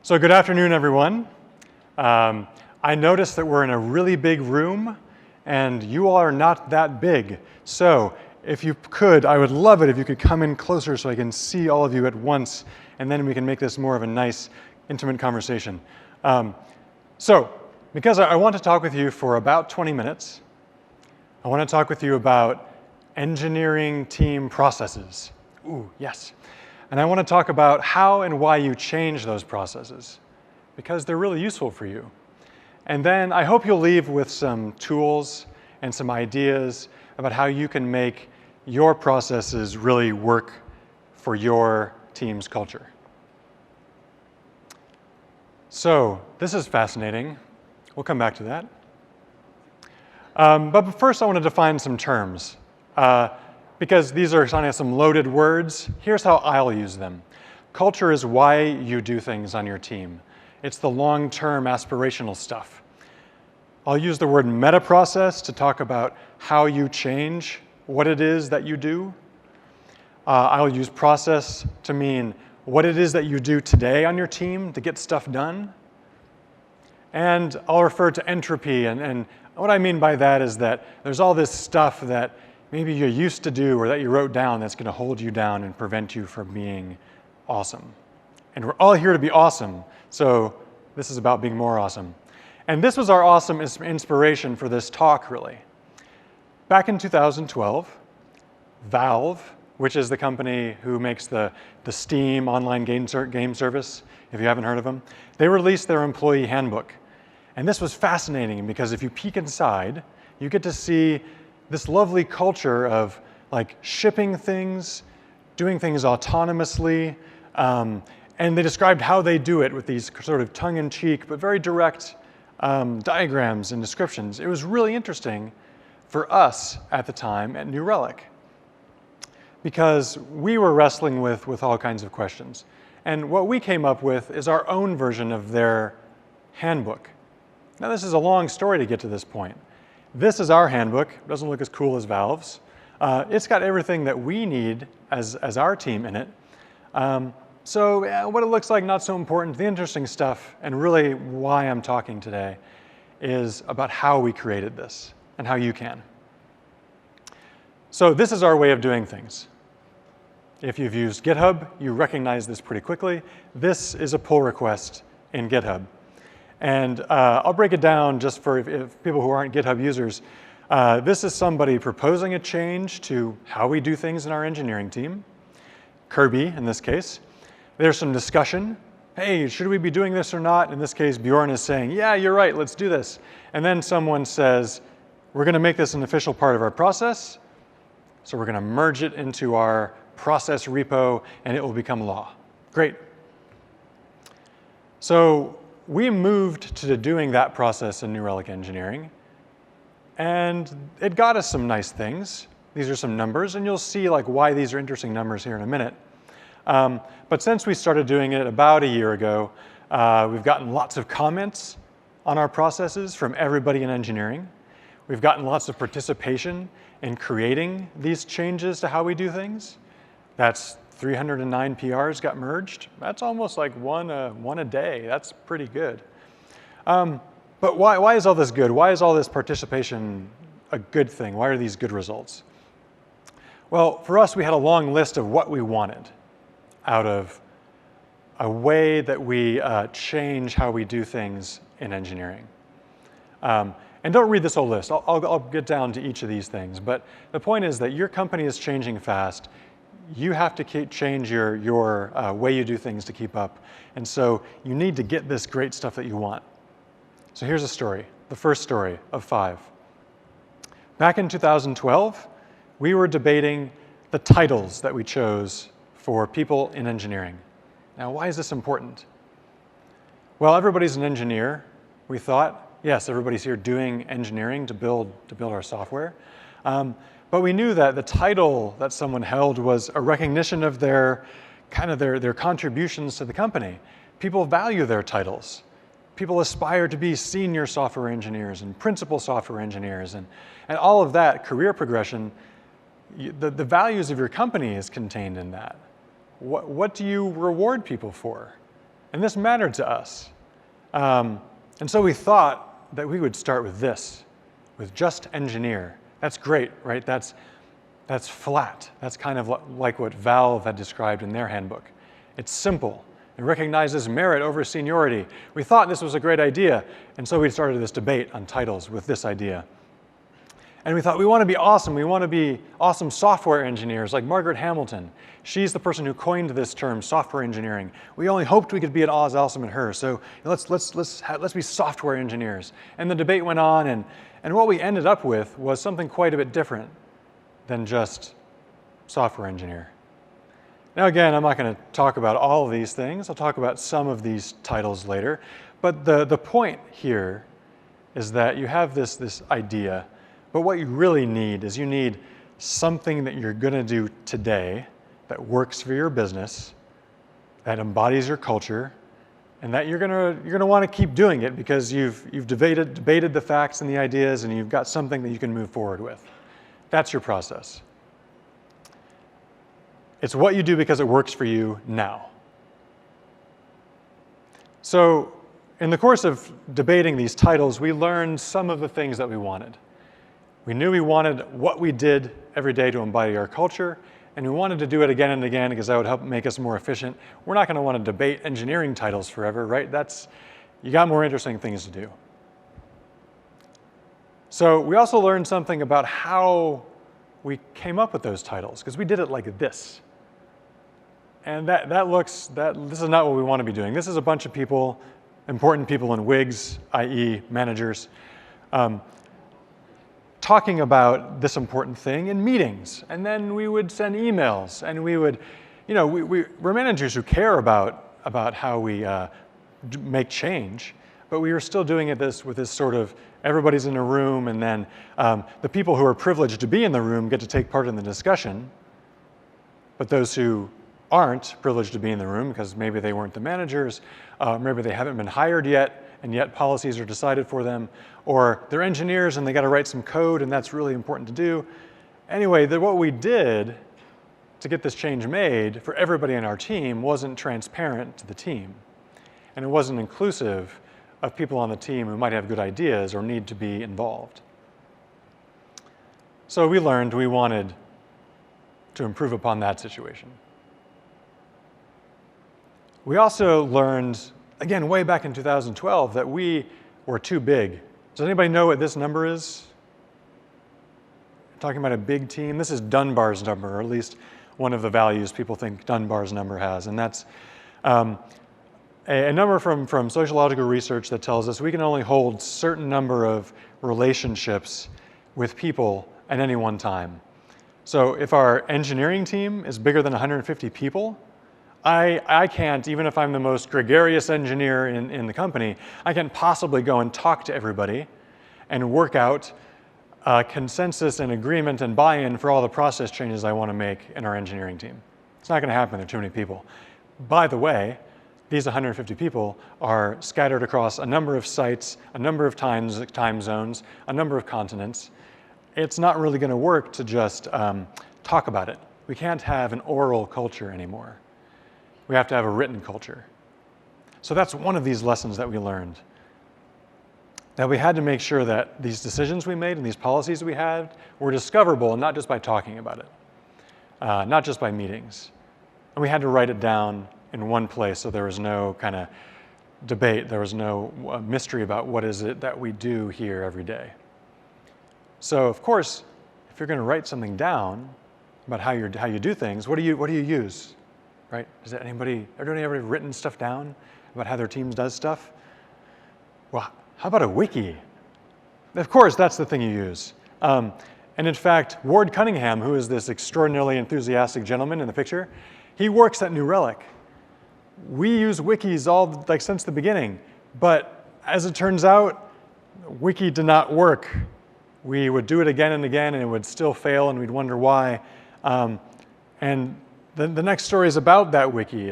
So good afternoon, everyone. I noticed that we're in a really big room, and you all are not that big. So if you could, I would love it if you could come in closer so I can see all of you at once, and then we can make this more of a nice, intimate conversation. Because I want to talk with you for about 20 minutes, I want to talk with you about engineering team processes. Ooh, yes. And I want to talk about how and why you change those processes, because they're really useful for you. And then I hope you'll leave with some tools and some ideas about how you can make your processes really work for your team's culture. So this is fascinating. We'll come back to that. But first I want to define some terms. Because these are kind of some loaded words, here's how I'll use them. Culture is why you do things on your team. It's the long-term aspirational stuff. I'll use the word meta-process to talk about how you change what it is that you do. I'll use process to mean what it is that you do today on your team to get stuff done. And I'll refer to entropy, and what I mean by that is that there's all this stuff that maybe you used to do or that you wrote down that's going to hold you down and prevent you from being awesome. And we're all here to be awesome, so this is about being more awesome. And this was our awesome inspiration for this talk, really. Back in 2012, Valve, which is the company who makes the Steam online game service, if you haven't heard of them, they released their employee handbook. And this was fascinating because if you peek inside, you get to see this lovely culture of like shipping things, doing things autonomously, and they described how they do it with these sort of tongue-in-cheek but very direct diagrams and descriptions. It was really interesting for us at the time at New Relic because we were wrestling with all kinds of questions. And what we came up with is our own version of their handbook. Now this is a long story to get to this point. This is our handbook. It doesn't look as cool as Valve's. It's got everything that we need as our team in it. What it looks like, not so important. The interesting stuff, and really why I'm talking today, is about how we created this and how you can. So this is our way of doing things. If you've used GitHub, you recognize this pretty quickly. This is a pull request in GitHub. And I'll break it down just for if people who aren't GitHub users. This is somebody proposing a change to how we do things in our engineering team. Kirby, in this case. There's some discussion. Hey, should we be doing this or not? In this case, Bjorn is saying, yeah, you're right, let's do this. And then someone says, we're going to make this an official part of our process. So we're going to merge it into our process repo, and it will become law. Great. So we moved to doing that process in New Relic Engineering, and it got us some nice things. These are some numbers, and you'll see like why these are interesting numbers here in a minute. But since we started doing it about a year ago, we've gotten lots of comments on our processes from everybody in engineering. We've gotten lots of participation in creating these changes to how we do things. That's 309 PRs got merged. That's almost like one a day. That's pretty good. But why is all this good? Why is all this participation a good thing? Why are these good results? Well, for us, we had a long list of what we wanted out of a way that we change how we do things in engineering. And don't read this whole list. I'll get down to each of these things. But the point is that your company is changing fast. You have to change your way you do things to keep up. And so you need to get this great stuff that you want. So here's a story, the first story of 5. Back in 2012, we were debating the titles that we chose for people in engineering. Now, why is this important? Well, everybody's an engineer, we thought. Yes, everybody's here doing engineering to build our software. But we knew that the title that someone held was a recognition of their contributions to the company. People value their titles. People aspire to be senior software engineers and principal software engineers, and all of that career progression. The values of your company is contained in that. What do you reward people for? And this mattered to us. And so we thought that we would start with this, with just engineer. That's great, right? That's flat. That's kind of like what Valve had described in their handbook. It's simple. It recognizes merit over seniority. We thought this was a great idea, and so we started this debate on titles with this idea. And we thought, we want to be awesome. We want to be awesome software engineers like Margaret Hamilton. She's the person who coined this term, software engineering. We only hoped we could be as awesome as her, so let's be software engineers. And the debate went on, and what we ended up with was something quite a bit different than just software engineer. Now again, I'm not going to talk about all of these things. I'll talk about some of these titles later. But the point here is that you have this idea, but what you really need is you need something that you're going to do today that works for your business, that embodies your culture, and that you're going to want to keep doing it because you've debated the facts and the ideas, and you've got something that you can move forward with. That's your process. It's what you do because it works for you now. So in the course of debating these titles, we learned some of the things that we wanted. We knew we wanted what we did every day to embody our culture, and we wanted to do it again and again because that would help make us more efficient. We're not going to want to debate engineering titles forever, right? You got more interesting things to do. So we also learned something about how we came up with those titles, because we did it like this. And this is not what we want to be doing. This is a bunch of people, important people in wigs, i.e. managers, talking about this important thing in meetings. And then we would send emails, and we would, we're managers who care about how we make change, but we were still doing it with this sort of, everybody's in a room, and then the people who are privileged to be in the room get to take part in the discussion, but those who aren't privileged to be in the room because maybe they weren't the managers, maybe they haven't been hired yet, and yet policies are decided for them, or they're engineers and they got to write some code, and that's really important to do. Anyway, what we did to get this change made for everybody in our team wasn't transparent to the team, and it wasn't inclusive of people on the team who might have good ideas or need to be involved. So we learned we wanted to improve upon that situation. We also learned, again, way back in 2012, that we were too big. Does anybody know what this number is? Talking about a big team. This is Dunbar's number, or at least one of the values people think Dunbar's number has. And that's a number from sociological research that tells us we can only hold a certain number of relationships with people at any one time. So if our engineering team is bigger than 150 people, I can't, even if I'm the most gregarious engineer in the company, I can't possibly go and talk to everybody and work out consensus and agreement and buy-in for all the process changes I want to make in our engineering team. It's not going to happen. There are too many people. By the way, these 150 people are scattered across a number of sites, a number of time zones, a number of continents. It's not really going to work to just talk about it. We can't have an oral culture anymore. We have to have a written culture. So that's one of these lessons that we learned. That we had to make sure that these decisions we made and these policies we had were discoverable, and not just by talking about it, not just by meetings. And we had to write it down in one place so there was no kind of debate, there was no mystery about what is it that we do here every day. So of course, if you're going to write something down about how you do things, what do you use? Right? Has anybody ever written stuff down about how their team does stuff? Well, how about a wiki? Of course, that's the thing you use. And in fact, Ward Cunningham, who is this extraordinarily enthusiastic gentleman in the picture, he works at New Relic. We use wikis since the beginning, but as it turns out, wiki did not work. We would do it again and again, and it would still fail, and we'd wonder why. And the next story is about that wiki.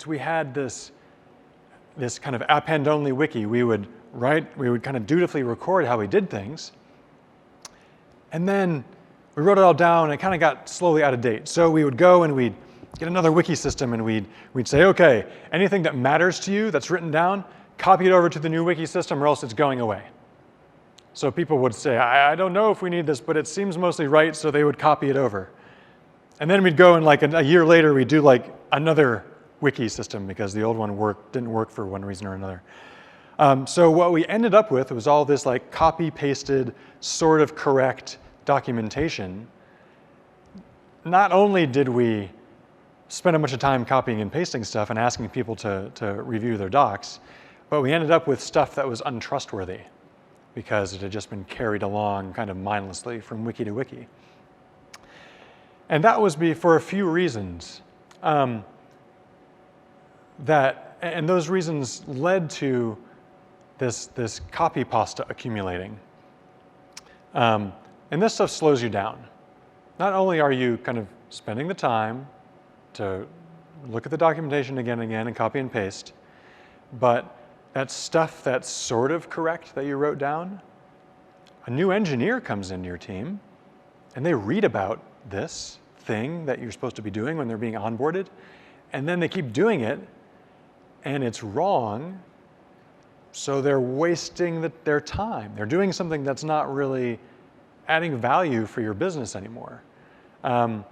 We had this kind of append-only wiki. We would kind of dutifully record how we did things, and then we wrote it all down, and it kind of got slowly out of date. So we would go and we'd get another wiki system, and we'd say, okay, anything that matters to you that's written down, copy it over to the new wiki system or else it's going away. So people would say, I don't know if we need this, but it seems mostly right, so they would copy it over. And then we'd go and like a year later, we'd do like another wiki system because the old one didn't work for one reason or another. So what we ended up with was all this like copy-pasted, sort of correct documentation. Not only did we spend a bunch of time copying and pasting stuff and asking people to review their docs, but we ended up with stuff that was untrustworthy because it had just been carried along kind of mindlessly from wiki to wiki. And that was for a few reasons. And those reasons led to this copy pasta accumulating. And this stuff slows you down. Not only are you kind of spending the time to look at the documentation again and again and copy and paste, but that stuff that's sort of correct that you wrote down, a new engineer comes into your team and they read about this thing that you're supposed to be doing when they're being onboarded, and then they keep doing it and it's wrong, so they're wasting their time. They're doing something that's not really adding value for your business anymore. And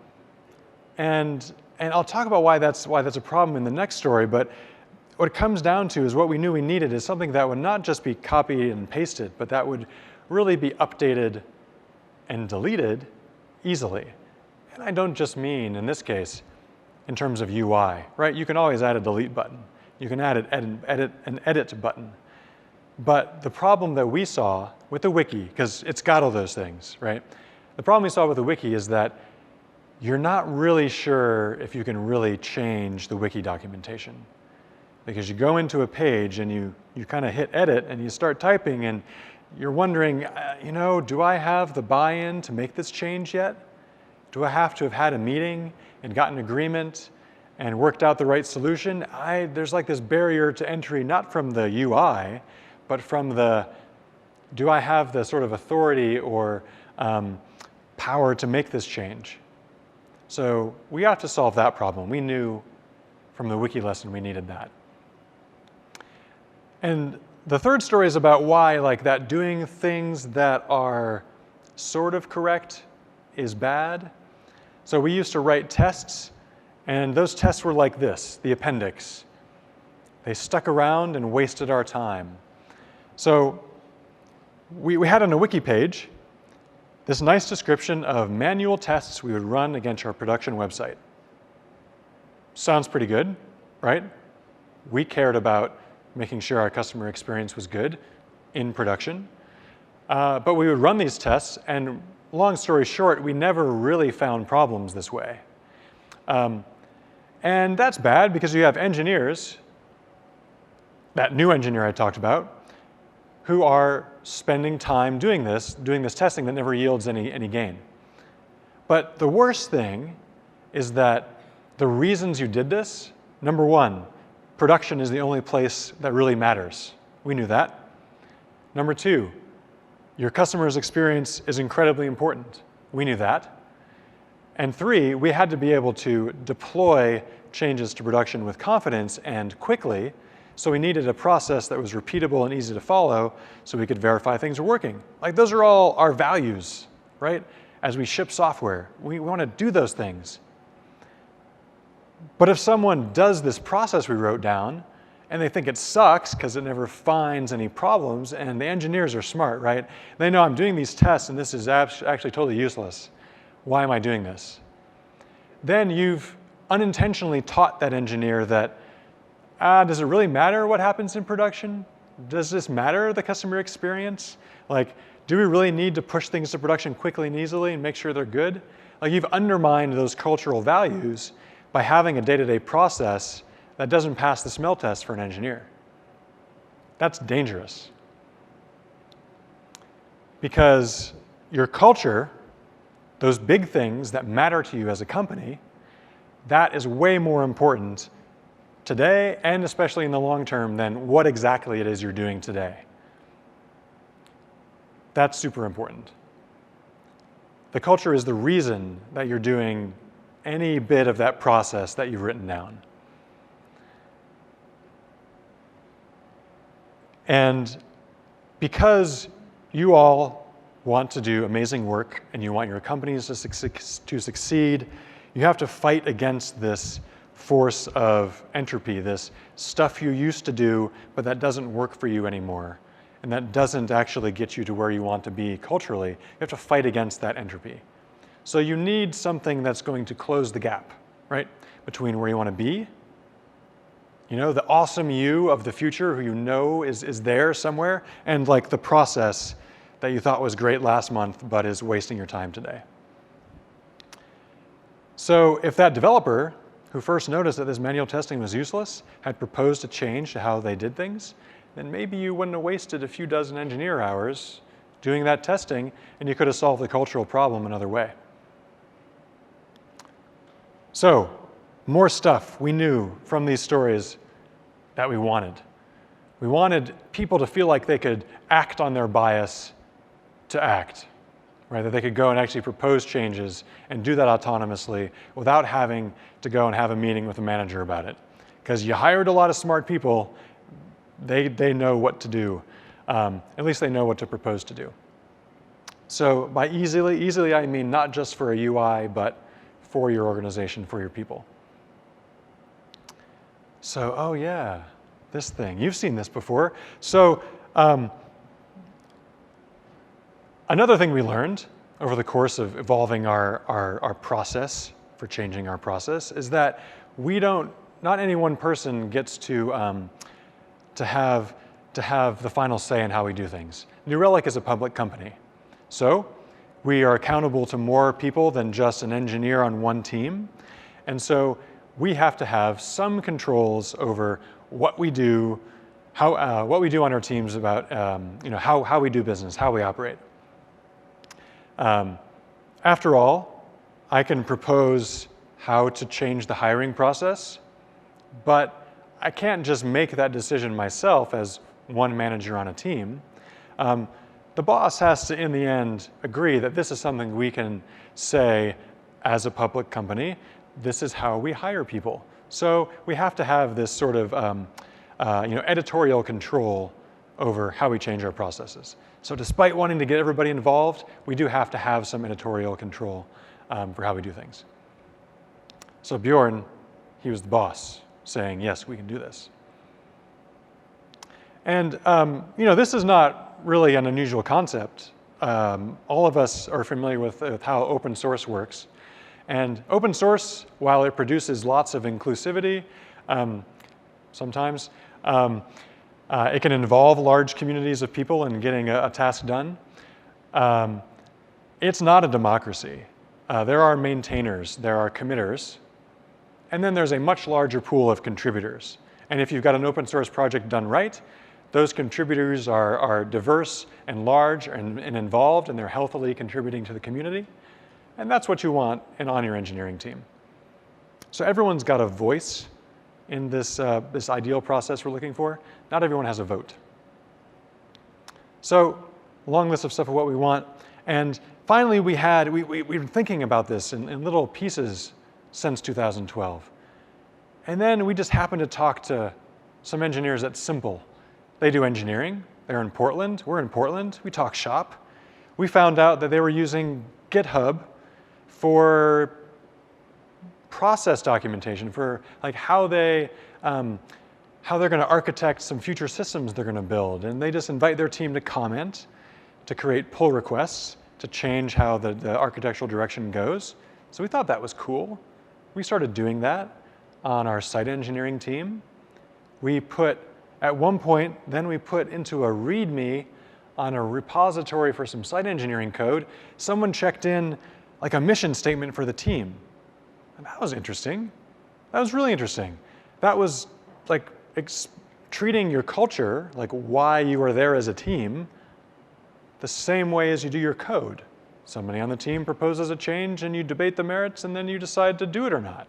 I'll talk about why that's a problem in the next story, but what it comes down to is what we knew we needed is something that would not just be copied and pasted, but that would really be updated and deleted easily. And I don't just mean, in this case, in terms of UI, right? You can always add a delete button. You can add an edit button. But the problem that we saw with the wiki, because it's got all those things, right? The problem we saw with the wiki is that you're not really sure if you can really change the wiki documentation. Because you go into a page and you kind of hit edit and you start typing and you're wondering, do I have the buy-in to make this change yet? Do I have to have had a meeting and gotten agreement and worked out the right solution? There's like this barrier to entry, not from the UI, but from do I have the sort of authority or power to make this change? So we have to solve that problem. We knew from the wiki lesson we needed that. And the third story is about why that doing things that are sort of correct is bad. So we used to write tests, and those tests were like this, the appendix. They stuck around and wasted our time. So we had on a wiki page this nice description of manual tests we would run against our production website. Sounds pretty good, right? We cared about making sure our customer experience was good in production. But we would run these tests, and long story short, we never really found problems this way. And that's bad because you have engineers, that new engineer I talked about, who are spending time doing this testing that never yields any gain. But the worst thing is that the reasons you did this, number one, production is the only place that really matters. We knew that. Number two, your customer's experience is incredibly important. We knew that. And three, we had to be able to deploy changes to production with confidence and quickly, so we needed a process that was repeatable and easy to follow so we could verify things were working. Those are all our values, right? As we ship software, we want to do those things. But if someone does this process we wrote down and they think it sucks because it never finds any problems, and the engineers are smart, right? They know I'm doing these tests and this is actually totally useless. Why am I doing this? Then you've unintentionally taught that engineer that, does it really matter what happens in production? Does this matter, the customer experience? Do we really need to push things to production quickly and easily and make sure they're good? You've undermined those cultural values by having a day-to-day process that doesn't pass the smell test for an engineer. That's dangerous. Because your culture, those big things that matter to you as a company, that is way more important today and especially in the long term than what exactly it is you're doing today. That's super important. The culture is the reason that you're doing any bit of that process that you've written down. And because you all want to do amazing work and you want your companies to succeed, you have to fight against this force of entropy, this stuff you used to do, but that doesn't work for you anymore. And that doesn't actually get you to where you want to be culturally. You have to fight against that entropy. So you need something that's going to close the gap, right? Between where you want to be, you know, the awesome you of the future who you know is there somewhere, and like the process that you thought was great last month but is wasting your time today. So if that developer who first noticed that this manual testing was useless had proposed a change to how they did things, then maybe you wouldn't have wasted a few dozen engineer hours doing that testing, and you could have solved the cultural problem another way. So, more stuff we knew from these stories that we wanted. We wanted people to feel like they could act on their bias to act, right? That they could go and actually propose changes and do that autonomously without having to go and have a meeting with a manager about it. Because you hired a lot of smart people, they know what to do. At least they know what to propose to do. So by easily I mean not just for a UI, but for your organization, for your people. So, oh yeah, this thing. You've seen this before. So another thing we learned over the course of evolving our process for changing our process is that not any one person gets to have the final say in how we do things. New Relic is a public company. So we are accountable to more people than just an engineer on one team. And so we have to have some controls over what we do, what we do on our teams about how we do business, how we operate. After all, I can propose how to change the hiring process, but I can't just make that decision myself as one manager on a team. The boss has to, in the end, agree that this is something we can say as a public company. This is how we hire people. So we have to have this sort of editorial control over how we change our processes. So despite wanting to get everybody involved, we do have to have some editorial control for how we do things. So Bjorn, he was the boss, saying, yes, we can do this. And this is not really an unusual concept. All of us are familiar with how open source works. And open source, while it produces lots of inclusivity, sometimes, it can involve large communities of people in getting a task done. It's not a democracy. There are maintainers, there are committers, and then there's a much larger pool of contributors. And if you've got an open source project done right, those contributors are diverse and large and involved, and they're healthily contributing to the community. And that's what you want on your engineering team. So everyone's got a voice in this ideal process we're looking for. Not everyone has a vote. So long list of stuff of what we want. And finally, we've been thinking about this in little pieces since 2012. And then we just happened to talk to some engineers at Simple. They do engineering. They're in Portland. We're in Portland. We talk shop. We found out that they were using GitHub for process documentation, for like how they're going to architect some future systems they're going to build. And they just invite their team to comment, to create pull requests, to change how the architectural direction goes. So we thought that was cool. We started doing that on our site engineering team. At one point, then we put into a README on a repository for some site engineering code, someone checked in like a mission statement for the team. And that was interesting. That was really interesting. That was like treating your culture, like why you are there as a team, the same way as you do your code. Somebody on the team proposes a change and you debate the merits and then you decide to do it or not.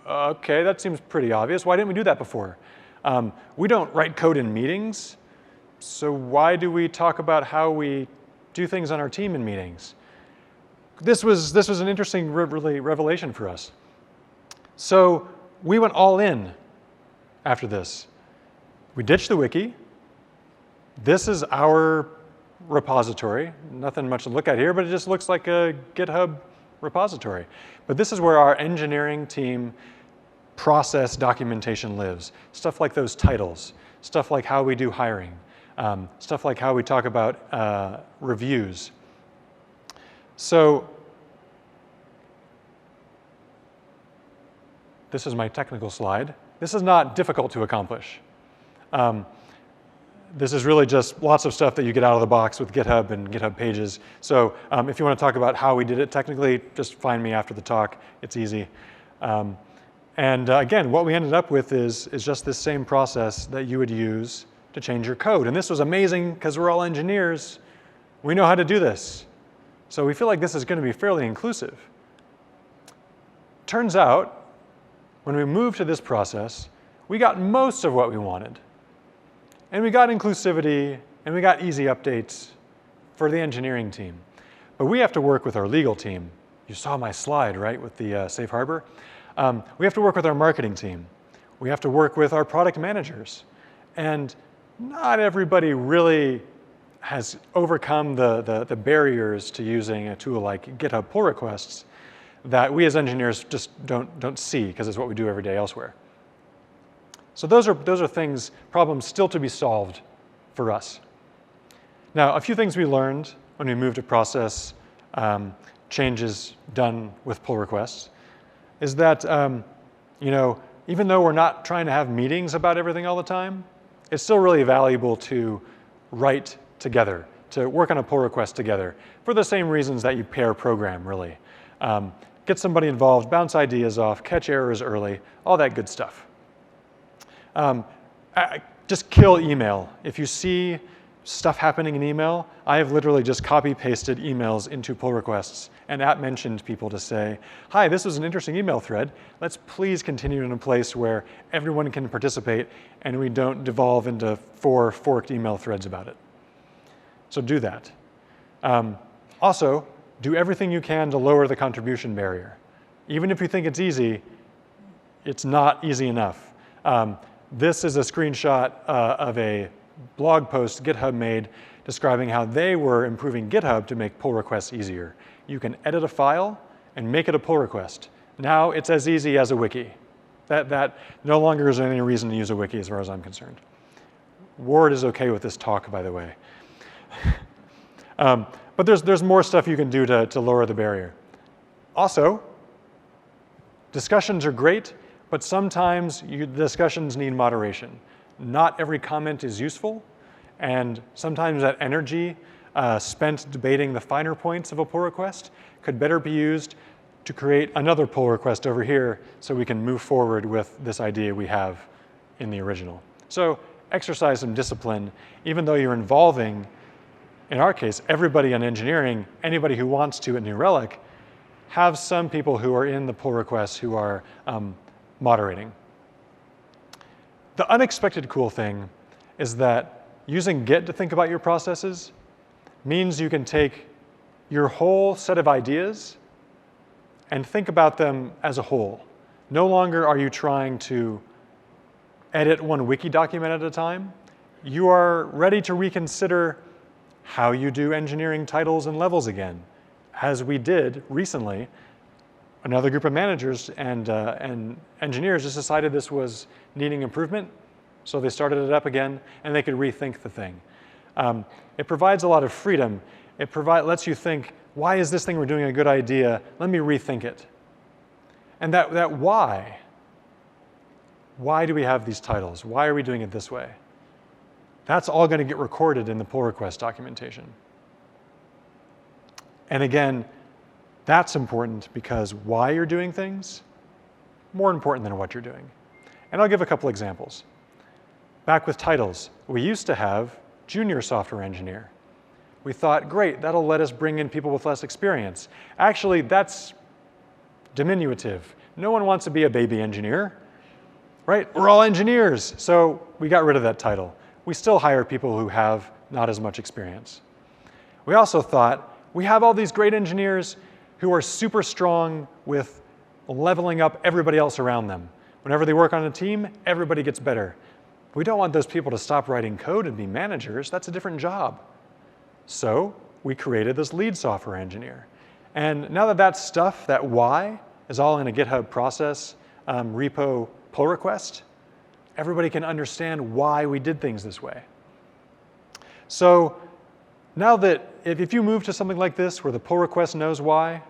Okay, that seems pretty obvious. Why didn't we do that before? We don't write code in meetings, so why do we talk about how we do things on our team in meetings? this was an interesting revelation for us. So we went all in after this. We ditched the wiki. This is our repository. Nothing much to look at here, but it just looks like a GitHub repository. But this is where our engineering team process documentation lives. Stuff like those titles, stuff like how we do hiring, stuff like how we talk about reviews. So this is my technical slide. This is not difficult to accomplish. This is really just lots of stuff that you get out of the box with GitHub and GitHub Pages. So if you want to talk about how we did it technically, just find me after the talk. It's easy. Again, what we ended up with is just this same process that you would use to change your code. And this was amazing because we're all engineers. We know how to do this. So we feel like this is going to be fairly inclusive. Turns out, when we moved to this process, we got most of what we wanted. And we got inclusivity, and we got easy updates for the engineering team. But we have to work with our legal team. You saw my slide, right, with the safe harbor? We have to work with our marketing team. We have to work with our product managers. And not everybody really has overcome the barriers to using a tool like GitHub Pull Requests that we as engineers just don't see because it's what we do every day elsewhere. So those are things, problems still to be solved for us. Now, a few things we learned when we moved to process changes done with pull requests is that even though we're not trying to have meetings about everything all the time, it's still really valuable to write together, to work on a pull request together for the same reasons that you pair program, really. Get somebody involved, bounce ideas off, catch errors early, all that good stuff. Just kill email. If you see stuff happening in email, I have literally just copy-pasted emails into pull requests and @mentioned people to say, hi, this was an interesting email thread. Let's please continue in a place where everyone can participate and we don't devolve into 4 forked email threads about it. So do that. Also, do everything you can to lower the contribution barrier. Even if you think it's easy, it's not easy enough. This is a screenshot of a blog post GitHub made describing how they were improving GitHub to make pull requests easier. You can edit a file and make it a pull request. Now it's as easy as a wiki. That no longer is any reason to use a wiki as far as I'm concerned. Word is okay with this talk, by the way. But there's more stuff you can do to lower the barrier. Also, discussions are great, but sometimes discussions need moderation. Not every comment is useful, and sometimes that energy spent debating the finer points of a pull request could better be used to create another pull request over here so we can move forward with this idea we have in the original. So exercise some discipline, even though you're involving, in our case, everybody in engineering, anybody who wants to at New Relic, have some people who are in the pull requests who are moderating. The unexpected cool thing is that using Git to think about your processes means you can take your whole set of ideas and think about them as a whole. No longer are you trying to edit one wiki document at a time. You are ready to reconsider how you do engineering titles and levels again, as we did recently. Another group of managers and engineers just decided this was needing improvement, so they started it up again, and they could rethink the thing. It provides a lot of freedom. It lets you think, why is this thing we're doing a good idea? Let me rethink it. And that why do we have these titles? Why are we doing it this way? That's all going to get recorded in the pull request documentation. And again, that's important because why you're doing things, more important than what you're doing. And I'll give a couple examples. Back with titles, we used to have junior software engineer. We thought, great, that'll let us bring in people with less experience. Actually, that's diminutive. No one wants to be a baby engineer, right? We're all engineers, so we got rid of that title. We still hire people who have not as much experience. We also thought, we have all these great engineers who are super strong with leveling up everybody else around them. Whenever they work on a team, everybody gets better. We don't want those people to stop writing code and be managers. That's a different job. So we created this lead software engineer. And now that that stuff, that why, is all in a GitHub process repo pull request, everybody can understand why we did things this way. So now that if you move to something like this where the pull request knows why,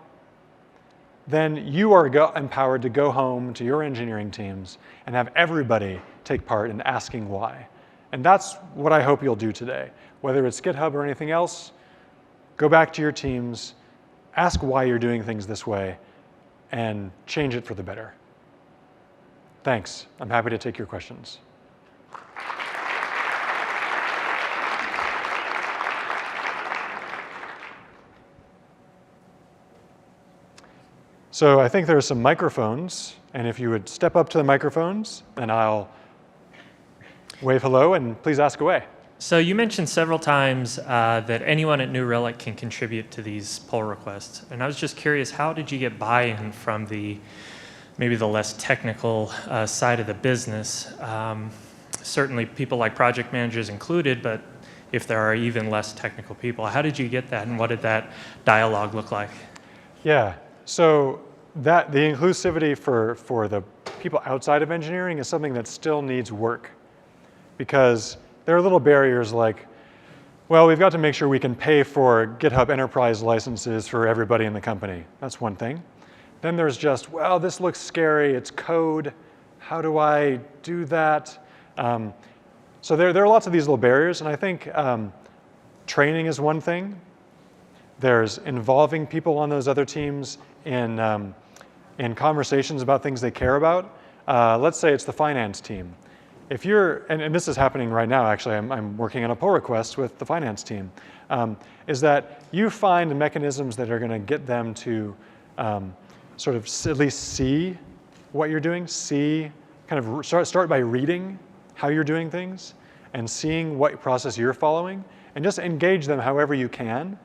then you are empowered to go home to your engineering teams and have everybody take part in asking why. And that's what I hope you'll do today. Whether it's GitHub or anything else, go back to your teams, ask why you're doing things this way, and change it for the better. Thanks. I'm happy to take your questions. So I think there are some microphones, and if you would step up to the microphones, then I'll wave hello, and please ask away. So you mentioned several times that anyone at New Relic can contribute to these pull requests. And I was just curious, how did you get buy-in from maybe the less technical side of the business? Certainly people like project managers included, but if there are even less technical people, how did you get that, and what did that dialogue look like? Yeah. So the inclusivity for the people outside of engineering is something that still needs work, because there are little barriers like, well, we've got to make sure we can pay for GitHub Enterprise licenses for everybody in the company. That's one thing. Then there's just, well, this looks scary. It's code. How do I do that? So there are lots of these little barriers, and I think training is one thing. There's involving people on those other teams in conversations about things they care about. Let's say it's the finance team. If you're, and this is happening right now, actually, I'm working on a pull request with the finance team, is that you find mechanisms that are going to get them to sort of at least see what you're doing, kind of start by reading how you're doing things and seeing what process you're following, and just engage them however you can.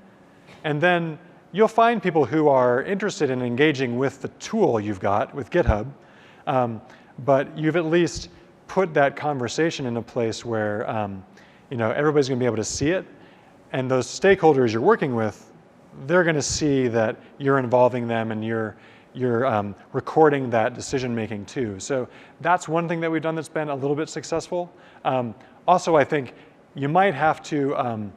And then you'll find people who are interested in engaging with the tool you've got with GitHub, but you've at least put that conversation in a place where everybody's going to be able to see it, and those stakeholders you're working with, they're going to see that you're involving them and you're recording that decision making too. So that's one thing that we've done that's been a little bit successful. Also, I think you might have to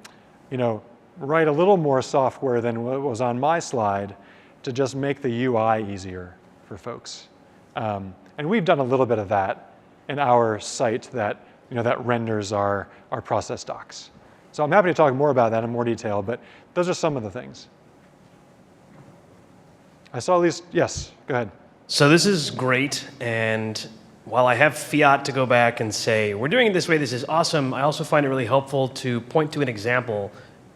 write a little more software than what was on my slide to just make the UI easier for folks. And we've done a little bit of that in our site that renders our process docs. So I'm happy to talk more about that in more detail, but those are some of the things. I saw at least, yes, go ahead. So this is great, and while I have fiat to go back and say, we're doing it this way, this is awesome, I also find it really helpful to point to an example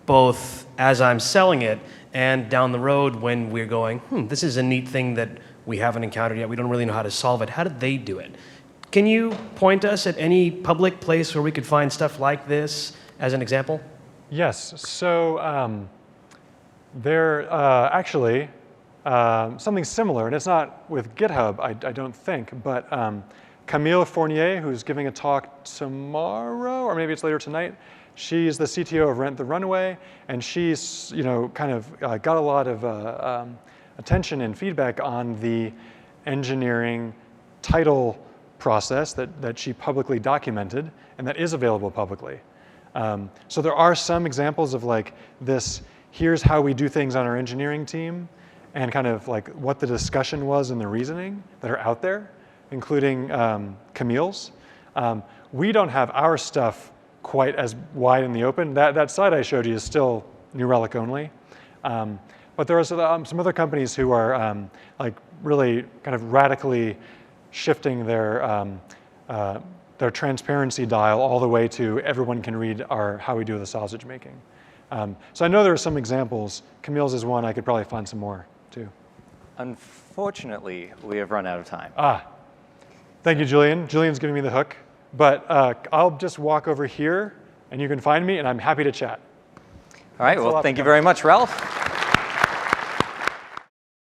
both as I'm selling it and down the road when we're going, this is a neat thing that we haven't encountered yet, we don't really know how to solve it. How did they do it? Can you point us at any public place where we could find stuff like this as an example? Yes, so there actually something similar, and it's not with GitHub, I don't think, but Camille Fournier, who's giving a talk tomorrow, or maybe it's later tonight, she's the CTO of Rent the Runway, and she's kind of got a lot of attention and feedback on the engineering title process that she publicly documented, and that is available publicly. So there are some examples of like this, here's how we do things on our engineering team, and kind of like what the discussion was and the reasoning that are out there, including Camille's. We don't have our stuff quite as wide in the open. That site I showed you is still New Relic only. But there are some other companies who are like really kind of radically shifting their transparency dial all the way to everyone can read how we do the sausage making. So I know there are some examples. Camille's is one. I could probably find some more too. Unfortunately, we have run out of time. Thank you, Julian. Julian's giving me the hook. But I'll just walk over here, and you can find me, and I'm happy to chat. All right, well, thank you very much, Ralph.